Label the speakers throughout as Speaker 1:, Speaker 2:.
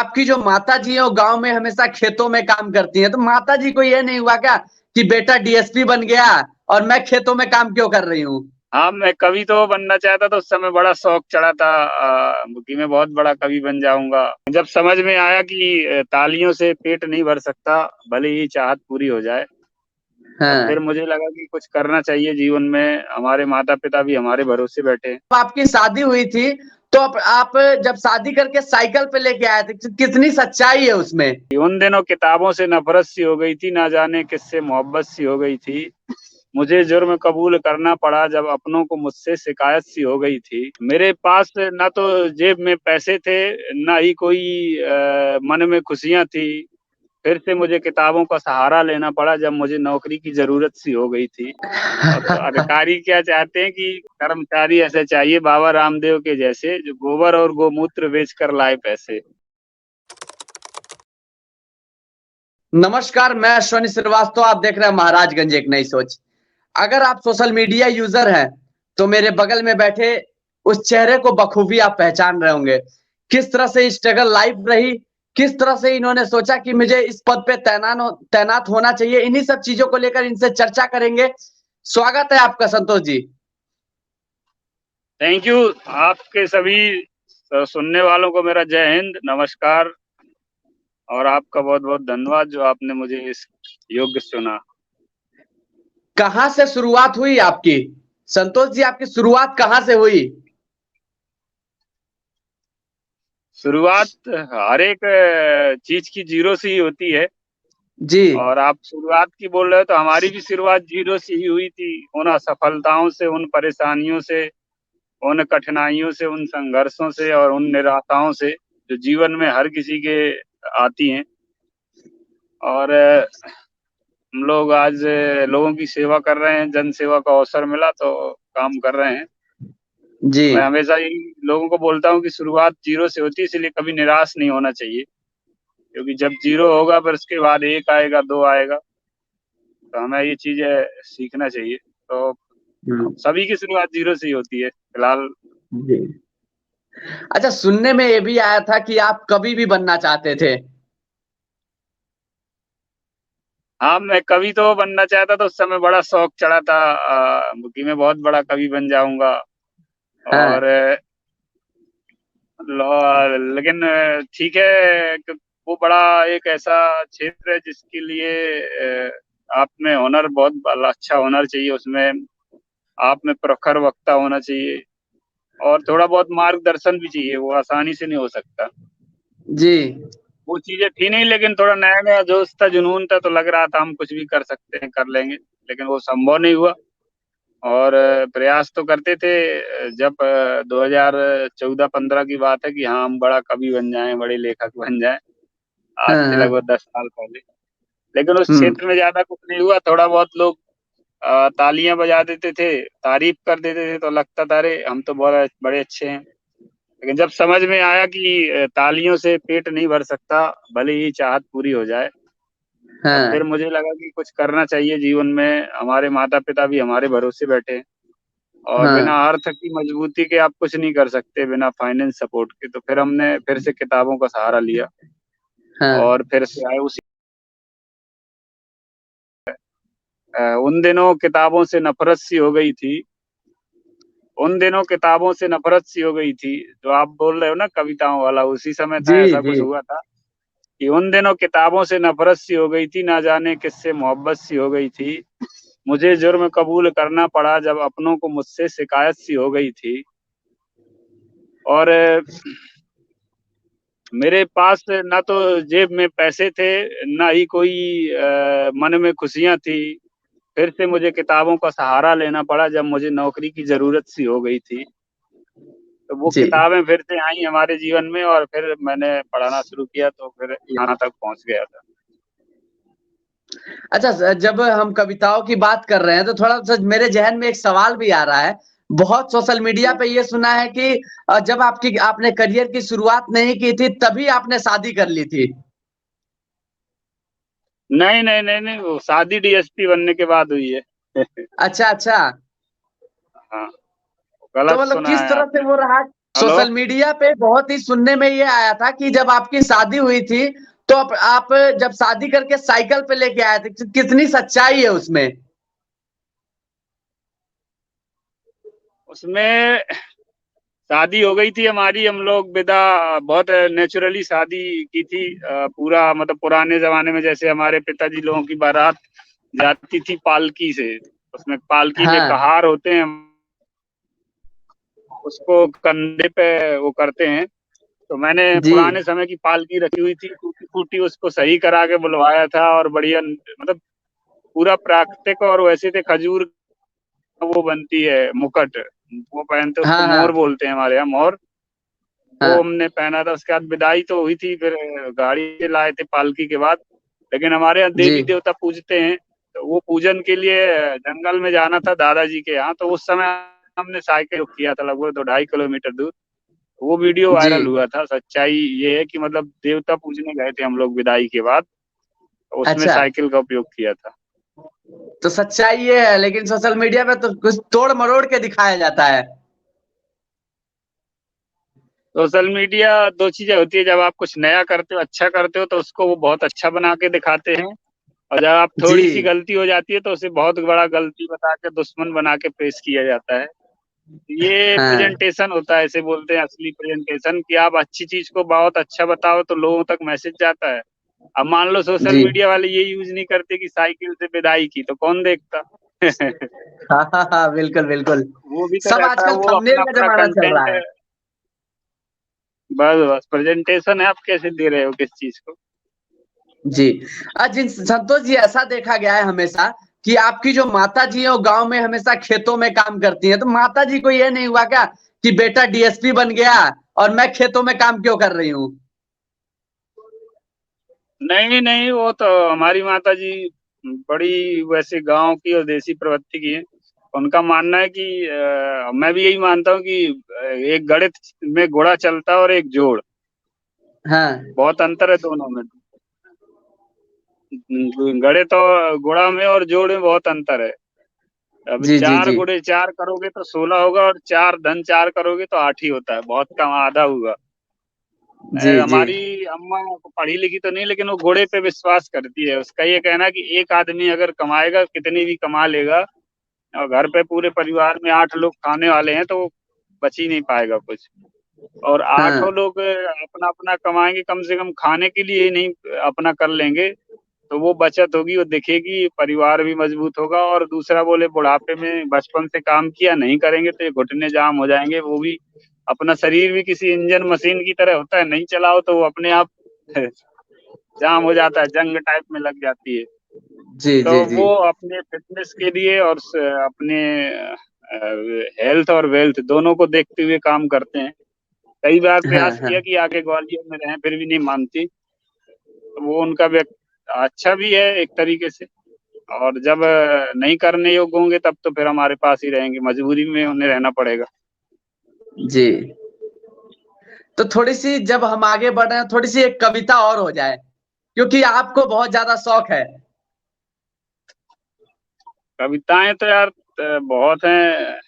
Speaker 1: आपकी जो माता जी है वो गांव में हमेशा खेतों में काम करती हैं, तो माता जी को ये नहीं हुआ क्या कि बेटा डीएसपी बन गया और मैं खेतों में काम क्यों कर रही हूँ?
Speaker 2: हाँ, मैं कवि तो बनना चाहता था। उस समय बड़ा शौक चढ़ा था कि मैं बहुत बड़ा कवि बन जाऊंगा। जब समझ में आया कि तालियों से पेट नहीं भर सकता, भले ही चाहत पूरी हो जाए, तब फिर
Speaker 1: हाँ।
Speaker 2: मुझे लगा कि कुछ करना चाहिए जीवन में। हमारे माता पिता भी हमारे भरोसे बैठे हैं।
Speaker 1: आपकी शादी हुई थी तो आप जब शादी करके साइकिल पे लेके आए थे, कितनी सच्चाई है उसमें?
Speaker 2: उन दिनों किताबों से नफरत सी हो गई थी, ना जाने किससे मोहब्बत सी हो गई थी। मुझे जुर्म कबूल करना पड़ा जब अपनों को मुझसे शिकायत सी हो गई थी। मेरे पास ना तो जेब में पैसे थे, ना ही कोई मन में खुशियां थी। फिर से मुझे किताबों का सहारा लेना पड़ा जब मुझे नौकरी की जरूरत सी हो गई थी। और तो अधिकारी क्या चाहते हैं कि कर्मचारी ऐसे चाहिए बाबा रामदेव के जैसे, जो गोबर और गोमूत्र बेच कर लाए पैसे।
Speaker 1: नमस्कार, मैं अश्वनी श्रीवास्तव। आप देख रहे हैं महाराजगंज एक नई सोच। अगर आप सोशल मीडिया यूजर हैं तो मेरे बगल में बैठे उस चेहरे को बखूबी आप पहचान रहे होंगे। किस तरह से स्ट्रगल लाइफ रही, किस तरह से इन्होंने सोचा कि मुझे इस पद पे तैनात होना चाहिए, इन्हीं सब चीजों को लेकर इनसे चर्चा करेंगे। स्वागत है आपका संतोष जी।
Speaker 2: Thank you. आपके सभी सुनने वालों को मेरा जय हिंद, नमस्कार। और आपका बहुत बहुत धन्यवाद जो आपने मुझे इस योग्य चुना।
Speaker 1: कहाँ से शुरुआत हुई आपकी संतोष जी? आपकी शुरुआत कहाँ से हुई?
Speaker 2: शुरुआत हर एक चीज की जीरो से ही होती है।
Speaker 1: जी।
Speaker 2: और आप शुरुआत की बोल रहे हो, तो हमारी भी शुरुआत जीरो से ही हुई थी। उन असफलताओं से, उन परेशानियों से, उन कठिनाइयों से, उन संघर्षों से और उन निराशाओं से जो जीवन में हर किसी के आती हैं। और हम लोग आज लोगों की सेवा कर रहे हैं, जन सेवा का अवसर मिला तो काम कर रहे हैं।
Speaker 1: जी।
Speaker 2: मैं हमेशा यही लोगों को बोलता हूँ कि शुरुआत जीरो से होती है, इसलिए कभी निराश नहीं होना चाहिए। क्योंकि जब जीरो होगा फिर उसके बाद एक आएगा, दो आएगा। तो हमें ये चीजें सीखना चाहिए। तो
Speaker 1: हम्म।
Speaker 2: सभी की शुरुआत जीरो से ही होती है फिलहाल।
Speaker 1: जी। अच्छा, सुनने में ये भी आया था कि आप कवि भी बनना चाहते थे।
Speaker 2: हाँ, मैं कवि तो बनना चाहता था। उस समय बड़ा शौक चढ़ा था कि मैं बहुत बड़ा कवि बन जाऊंगा। और
Speaker 1: हाँ।
Speaker 2: लेकिन ठीक है कि वो बड़ा एक ऐसा क्षेत्र है जिसके लिए आप में हुनर, बहुत अच्छा हुनर चाहिए उसमें। आप में प्रखर वक्ता होना चाहिए और थोड़ा बहुत मार्गदर्शन भी चाहिए। वो आसानी से नहीं हो सकता।
Speaker 1: जी।
Speaker 2: वो चीजें थी नहीं, लेकिन थोड़ा नया नया जोश था, जुनून था, तो लग रहा था हम कुछ भी कर सकते हैं, कर लेंगे। लेकिन वो संभव नहीं हुआ। और प्रयास तो करते थे। जब 2014-15 की बात है कि हाँ हम बड़ा कवि बन जाएं, बड़े लेखक बन जाएं। आज
Speaker 1: हाँ।
Speaker 2: से
Speaker 1: हाँ।
Speaker 2: लगभग 10 साल पहले। लेकिन उस
Speaker 1: हम्म।
Speaker 2: क्षेत्र में ज्यादा कुछ नहीं हुआ। थोड़ा बहुत लोग तालियां बजा देते थे, तारीफ कर देते थे, तो लगता था अरे हम तो बहुत बड़े अच्छे हैं। लेकिन जब समझ में आया कि तालियों से पेट नहीं भर सकता, भले ही चाहत पूरी हो जाए, तब फिर
Speaker 1: हाँ।
Speaker 2: मुझे लगा कि कुछ करना चाहिए जीवन में। हमारे माता पिता भी हमारे भरोसे बैठे हैं। और बिना
Speaker 1: हाँ।
Speaker 2: अर्थ की मजबूती के आप कुछ नहीं कर सकते, बिना फाइनेंस सपोर्ट के। तो फिर हमने फिर से किताबों का सहारा लिया
Speaker 1: हाँ।
Speaker 2: और फिर से आए उसी। उन दिनों किताबों से नफरत सी हो गई थी। उन दिनों किताबों से नफरत सी हो गई थी, जो आप बोल रहे हो ना कविताओं वाला, उसी समय
Speaker 1: जी।
Speaker 2: था, ऐसा
Speaker 1: जी।
Speaker 2: कुछ हुआ था कि उन दिनों किताबों से नफरत सी हो गई थी, ना जाने किससे मोहब्बत सी हो गई थी। मुझे जुर्म कबूल करना पड़ा जब अपनों को मुझसे शिकायत सी हो गई थी। और मेरे पास ना तो जेब में पैसे थे, ना ही कोई मन में खुशियां थी। फिर से मुझे किताबों का सहारा लेना पड़ा जब मुझे नौकरी की जरूरत सी हो गई थी। तो वो
Speaker 1: जी।
Speaker 2: किताबें फिर से आई हमारे जीवन में और फिर मैंने पढ़ना शुरू किया, तो फिर यहाँ तक पहुंच गया था।
Speaker 1: अच्छा, जब हम कविताओं की बात कर रहे हैं तो थोड़ा सा मेरे जहन में एक सवाल भी आ रहा है। बहुत सोशल मीडिया पे ये सुना है कि जब आपने करियर की शुरुआत नहीं की थी तभी आपने शादी कर ली थी।
Speaker 2: नहीं नहीं नहीं नहीं, वो शादी डीएसपी बनने के बाद हुई है।
Speaker 1: अच्छा अच्छा।
Speaker 2: हाँ,
Speaker 1: तो
Speaker 2: गलत
Speaker 1: मतलब
Speaker 2: सुना
Speaker 1: किस
Speaker 2: है
Speaker 1: तरह से
Speaker 2: आपने।
Speaker 1: वो रहा?
Speaker 2: हेलो।
Speaker 1: सोशल मीडिया पे बहुत ही सुनने में ये आया था कि जब आपकी शादी हुई थी तो आप जब शादी करके साइकिल पे लेके आए थे, कितनी सच्चाई है उसमें?
Speaker 2: उसमें शादी हो गई थी हमारी, हम लोग विदा बहुत नेचुरली शादी की थी। पूरा मतलब पुराने जमाने में जैसे हमारे पिताजी लोगों की बारात जाती थी पालकी से, उसमें पालकी में
Speaker 1: हाँ
Speaker 2: कहार होते हैं, उसको कंधे पे वो करते हैं। तो मैंने
Speaker 1: जी।
Speaker 2: पुराने समय की पालकी रखी हुई थी, टूटी फूटी, उसको सही करा के बुलवाया था। और बढ़िया मतलब पूरा प्राकृतिक, और वैसे थे खजूर वो बनती है मुकुट, वो पहनते, उसको
Speaker 1: हाँ
Speaker 2: मोर
Speaker 1: हाँ
Speaker 2: बोलते हैं हमारे यहाँ, मोर। वो
Speaker 1: हाँ
Speaker 2: हमने पहना था। उसके बाद विदाई तो हुई थी, फिर गाड़ी से लाए थे पालकी के बाद। लेकिन हमारे यहाँ
Speaker 1: जी।
Speaker 2: देवी देवता पूजते हैं, तो वो पूजन के लिए जंगल में जाना था दादाजी के यहाँ। तो उस समय हमने साइकिल किया था लगभग 2-2.5 किलोमीटर दूर। वो वीडियो
Speaker 1: जी।
Speaker 2: वायरल हुआ था। सच्चाई ये है कि मतलब देवता पूजने गए थे हम लोग विदाई के बाद, तो उसमें
Speaker 1: अच्छा,
Speaker 2: साइकिल का उपयोग किया था।
Speaker 1: तो सच्चाई ये है, लेकिन सोशल मीडिया पे तो कुछ तोड़ मरोड़ के दिखाया जाता है।
Speaker 2: सोशल मीडिया दो चीजें होती है, जब आप कुछ नया करते हो, अच्छा करते हो, तो उसको वो बहुत अच्छा बना के दिखाते हैं। और जब आप
Speaker 1: जी।
Speaker 2: थोड़ी सी गलती हो जाती है तो उसे बहुत बड़ा गलती बता के दुश्मन बना के पेश किया जाता है। ये
Speaker 1: हाँ
Speaker 2: प्रेजेंटेशन होता है, इसे बोलते हैं असली प्रेजेंटेशन, कि आप अच्छी चीज को बहुत अच्छा बताओ तो लोगों तक मैसेज जाता है। अब मान लो सोशल
Speaker 1: जी।
Speaker 2: मीडिया वाले ये यूज नहीं करते कि साइकिल से विदाई की, तो कौन देखता।
Speaker 1: हाँ हाँ हाँ, बिल्कुल बिल्कुल।
Speaker 2: वो भी तो
Speaker 1: सब
Speaker 2: रहता है,
Speaker 1: आजकल
Speaker 2: वो
Speaker 1: थंबनेल
Speaker 2: अपना
Speaker 1: का
Speaker 2: अपना
Speaker 1: जमाना चल
Speaker 2: कंटेंट
Speaker 1: रहा है।
Speaker 2: है। बस बस प्रेजेंटेशन है, आप कैसे दे रहे हो किस चीज को।
Speaker 1: जी। जिन संतोष जी, ऐसा देखा गया है हमेशा कि आपकी जो माता जी है वो गांव में हमेशा खेतों में काम करती हैं, तो माता जी को ये नहीं हुआ क्या कि बेटा डीएसपी बन गया और मैं खेतों में काम क्यों कर रही हूँ?
Speaker 2: नहीं नहीं, वो तो हमारी माता जी बड़ी वैसे गांव की और देसी प्रवृत्ति की है। उनका मानना है कि मैं भी यही मानता हूँ कि एक गणित में घोड़ा चलता है और एक जोड़,
Speaker 1: हाँ।
Speaker 2: बहुत अंतर है दोनों में। गणित और गुणा में और जोड़ में बहुत अंतर है। अब
Speaker 1: जी जी
Speaker 2: चार
Speaker 1: जी।
Speaker 2: गुणे चार करोगे तो 16 होगा, और चार धन चार करोगे तो 8 ही होता है, बहुत कम, आधा हुआ।
Speaker 1: जी जी।
Speaker 2: हमारी अम्मा पढ़ी लिखी तो नहीं, लेकिन वो घोड़े पे विश्वास करती है। उसका ये कहना है कि एक आदमी अगर कमाएगा, कितनी भी कमा लेगा, और घर पे पूरे परिवार में 8 लोग खाने वाले हैं, तो वो बच ही नहीं पाएगा कुछ। और
Speaker 1: हाँ
Speaker 2: 8 लोग अपना अपना कमाएंगे, कम से कम खाने के लिए ही नहीं अपना कर लेंगे, तो वो बचत होगी, वो दिखेगी, परिवार भी मजबूत होगा। और दूसरा बोले, बुढ़ापे में बचपन से काम किया नहीं करेंगे तो ये घुटने जाम हो जाएंगे। वो भी अपना शरीर भी किसी इंजन मशीन की तरह होता है, नहीं चलाओ तो वो अपने आप जाम हो जाता है, जंग टाइप में लग जाती है।
Speaker 1: जी
Speaker 2: तो
Speaker 1: जी जी।
Speaker 2: वो अपने फिटनेस के लिए और अपने हेल्थ और वेल्थ दोनों को देखते हुए काम करते हैं। कई बार
Speaker 1: हाँ
Speaker 2: प्रयास
Speaker 1: हाँ।
Speaker 2: किया कि आगे ग्वालियर में रहें, फिर भी नहीं मानती। तो वो उनका व्यक्त अच्छा भी है एक तरीके से। और जब नहीं करने योग्य होंगे तब तो फिर हमारे पास ही रहेंगे, मजबूरी में उन्हें रहना पड़ेगा।
Speaker 1: जी। तो थोड़ी सी जब हम आगे बढ़ रहे हैं, थोड़ी सी एक कविता और हो जाए, क्योंकि आपको बहुत ज्यादा शौक है।
Speaker 2: कविताएं तो यार बहुत हैं।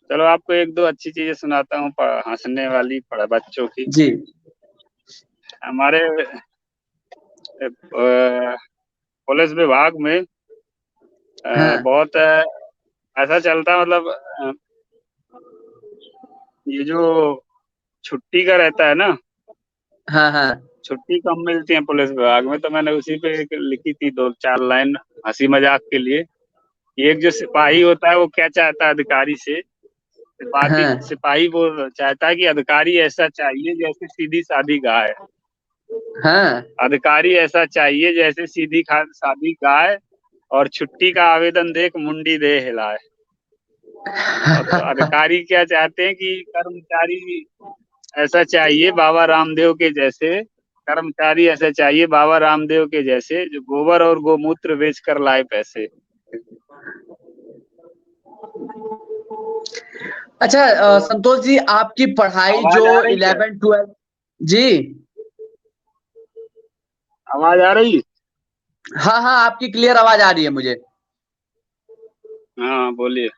Speaker 2: चलो आपको एक दो अच्छी चीजें सुनाता हूँ, हंसने वाली, पढ़ा बच्चों की।
Speaker 1: जी।
Speaker 2: हमारे पुलिस विभाग में
Speaker 1: हाँ
Speaker 2: बहुत ऐसा चलता है, मतलब ये जो छुट्टी का रहता है ना,
Speaker 1: हाँ हाँ
Speaker 2: छुट्टी कम मिलती है पुलिस विभाग में, तो मैंने उसी पे एक लिखी थी 2-4 लाइन हंसी मजाक के लिए। कि एक जो सिपाही होता है वो क्या चाहता है अधिकारी से। सिपाही
Speaker 1: हाँ
Speaker 2: सिपाही वो चाहता है कि अधिकारी ऐसा चाहिए जैसे सीधी सादी गाय।
Speaker 1: हाँ।
Speaker 2: अधिकारी ऐसा चाहिए जैसे सीधी सादी गाय, और छुट्टी का आवेदन देख मुंडी दे हिलाए। और तो अधिकारी क्या चाहते हैं कि कर्मचारी ऐसा चाहिए बाबा रामदेव के जैसे, कर्मचारी ऐसा चाहिए बाबा रामदेव के जैसे, जो गोबर और गोमूत्र बेच कर लाए पैसे।
Speaker 1: अच्छा,
Speaker 2: तो
Speaker 1: संतोष जी, आपकी पढ़ाई जो
Speaker 2: आवाज आ रही क्या?
Speaker 1: 11 12। जी।
Speaker 2: आवाज आ रही?
Speaker 1: हाँ हाँ, आपकी क्लियर आवाज आ रही है मुझे।
Speaker 2: हाँ बोलिए।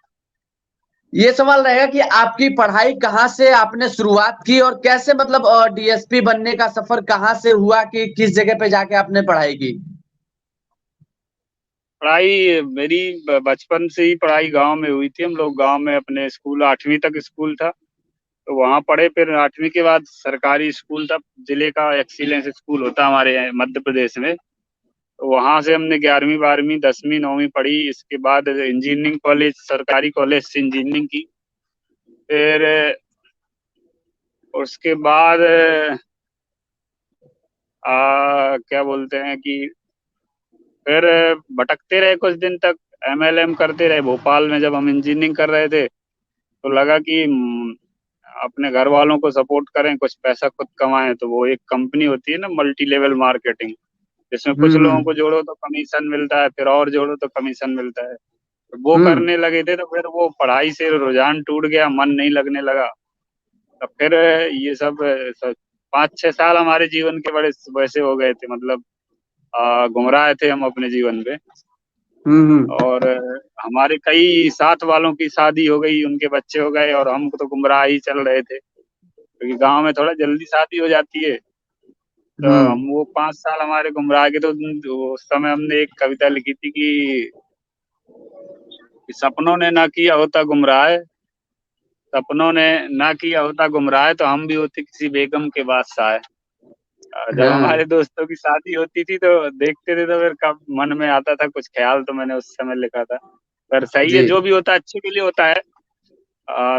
Speaker 1: ये सवाल रहेगा कि आपकी पढ़ाई कहाँ से आपने शुरुआत की और कैसे मतलब डीएसपी बनने का सफर कहाँ से हुआ कि किस जगह पे जाके आपने पढ़ाई की?
Speaker 2: पढ़ाई मेरी बचपन से ही पढ़ाई गांव में हुई थी। हम लोग गांव में अपने स्कूल 8वीं तक स्कूल था, तो वहाँ पढ़े। फिर 8वीं के बाद सरकारी स्कूल था, जिले का एक्सीलेंस स्कूल होता हमारे यहाँ मध्य प्रदेश में। तो वहाँ से हमने 11वीं 12वीं 10वीं 9वीं पढ़ी। इसके बाद इंजीनियरिंग कॉलेज, सरकारी कॉलेज से इंजीनियरिंग की। फिर उसके बाद क्या बोलते हैं कि फिर भटकते रहे कुछ दिन तक, एमएलएम करते रहे भोपाल में। जब हम इंजीनियरिंग कर रहे थे तो लगा कि अपने घर वालों को सपोर्ट करें, कुछ पैसा खुद कमाएं। तो वो एक कंपनी होती है ना, मल्टी लेवल मार्केटिंग, जिसमें कुछ लोगों
Speaker 1: हम्म।
Speaker 2: को जोड़ो तो कमीशन मिलता है, फिर और जोड़ो तो कमीशन मिलता है। तो वो
Speaker 1: हम्म।
Speaker 2: करने लगे थे, तो फिर वो पढ़ाई से रुझान टूट गया, मन नहीं लगने लगा। तो फिर ये सब 5-6 साल हमारे जीवन के बड़े वैसे हो गए थे, मतलब गुमराह थे हम अपने जीवन पे।
Speaker 1: हम्म।
Speaker 2: और हमारे कई साथ वालों की शादी हो गई, उनके बच्चे हो गए, और हम तो गुमराह ही चल रहे थे, क्योंकि गांव में थोड़ा जल्दी शादी हो जाती है। तो हम
Speaker 1: हम्म।
Speaker 2: वो 5 साल हमारे गुमराह के, तो उस समय हमने एक कविता लिखी थी कि सपनों ने ना किया होता गुमराह, सपनों ने ना किया होता गुमराह, तो हम भी होते किसी बेगम के बादशाह। जब
Speaker 1: हाँ।
Speaker 2: हमारे दोस्तों की शादी होती थी तो देखते थे, तो फिर कब मन में आता था कुछ ख्याल, तो मैंने उस समय लिखा था। पर सही है,
Speaker 1: जी।
Speaker 2: जो भी होता है अच्छे के लिए होता है।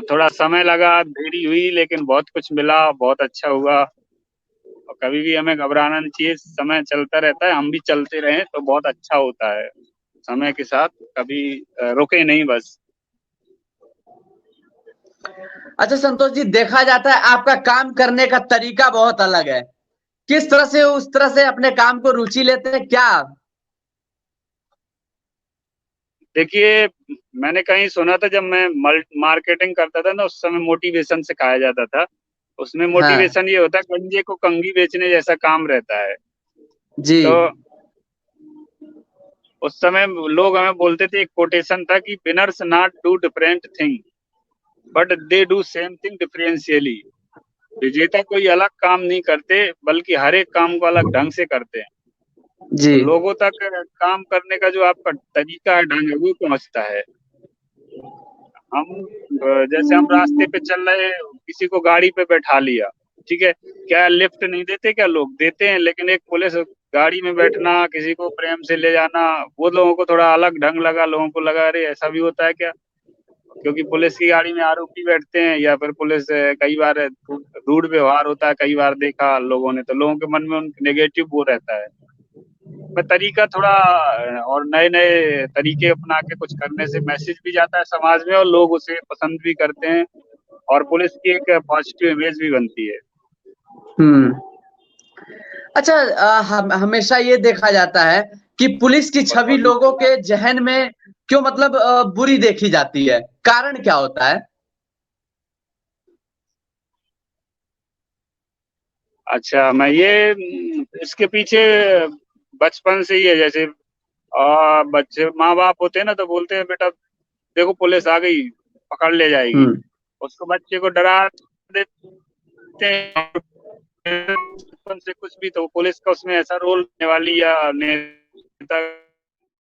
Speaker 2: थोड़ा समय लगा, देरी हुई, लेकिन बहुत कुछ मिला, बहुत अच्छा हुआ। और कभी भी हमें घबराना नहीं चाहिए, समय चलता रहता है, हम भी चलते रहें तो बहुत अच्छा होता है। समय के साथ कभी रुके नहीं बस।
Speaker 1: अच्छा संतोष जी, देखा जाता है आपका काम करने का तरीका बहुत अलग है। किस तरह से उस तरह से अपने काम को रुचि लेते हैं क्या आप?
Speaker 2: देखिए, मैंने कहीं सुना था, जब मैं मार्केटिंग करता था ना, उस समय मोटिवेशन सिखाया जाता था। उसमें
Speaker 1: हाँ।
Speaker 2: मोटिवेशन ये होता है, गंजे को कंघी बेचने जैसा काम रहता है।
Speaker 1: जी।
Speaker 2: तो उस समय लोग हमें बोलते थे, एक कोटेशन था कि winners not do different thing but they do same thing differentially. विजेता कोई अलग काम नहीं करते, बल्कि हर एक काम को अलग ढंग से करते हैं।
Speaker 1: जी।
Speaker 2: तो लोगों तक काम करने का जो आपका तरीका है, ढंग है, वो पहुंचता है। हम जैसे हम रास्ते पे चल रहे, किसी को गाड़ी पे बैठा लिया, ठीक है, क्या लिफ्ट नहीं देते? क्या लोग देते हैं, लेकिन एक पुलिस गाड़ी में बैठना, किसी को प्रेम से ले जाना, वो लोगों को थोड़ा अलग ढंग लगा। लोगों को लगा अरे ऐसा भी होता है क्या, क्योंकि पुलिस की गाड़ी में आरोपी बैठते हैं, या फिर पुलिस कई बार रूड व्यवहार होता है, कई बार देखा लोगों ने, तो लोगों के मन में उनके नेगेटिव वो रहता है। मैं तरीका थोड़ा और नए नए तरीके अपना के कुछ करने से मैसेज भी जाता है समाज में, और लोग उसे पसंद भी करते हैं, और पुलिस की एक पॉजिटिव इमेज भी बनती है।
Speaker 1: हम्म। अच्छा, हमेशा ये देखा जाता है कि पुलिस की छवि लोगों के जहन में क्यों मतलब बुरी देखी जाती है, कारण क्या होता है?
Speaker 2: अच्छा, मैं ये इसके पीछे बचपन से ही है। जैसे बच्चे, माँ बाप होते हैं ना, तो बोलते हैं बेटा देखो पुलिस आ गई, पकड़ ले जाएगी।
Speaker 1: हम्म।
Speaker 2: उसको बच्चे को डरा देते हैं बचपन से कुछ भी, तो पुलिस का उसमें ऐसा रोल करने वाली या नेता